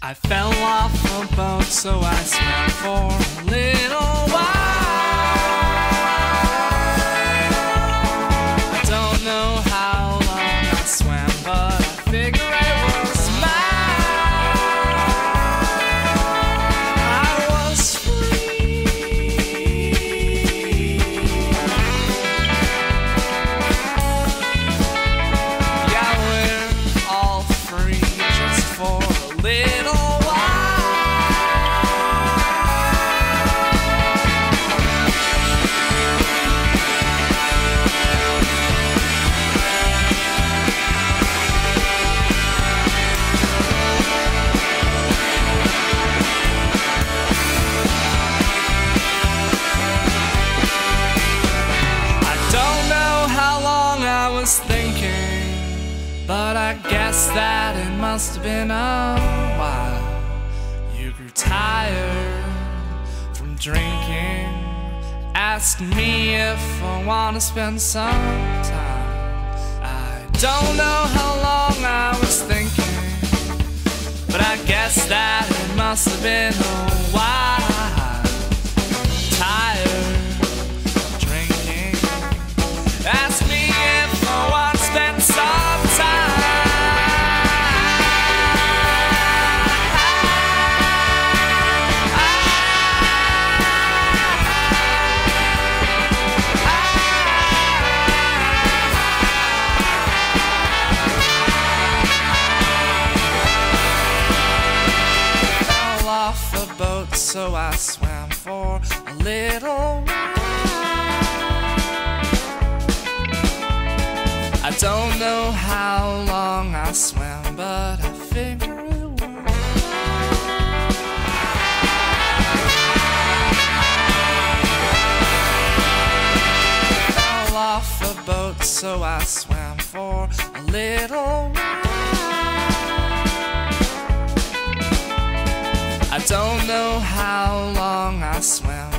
I fell off a boat, so I swam for a little while. I don't know how long I swam, but I figure it was mine. I was free. Yeah, we're all free just for a little while. I don't know how long I was thinking, but I guess that it must have been a while. You grew tired from drinking, asked me if I want to spend some time. I don't know how long I was thinking, but I guess that it must have been a while. Tired from drinking, asked me if I want to spend some time. Fell off a boat, so I swam for a little while. I don't know how long I swam, but I figure it was. Fell off a boat, so I swam for a little while. I don't know how long I swam,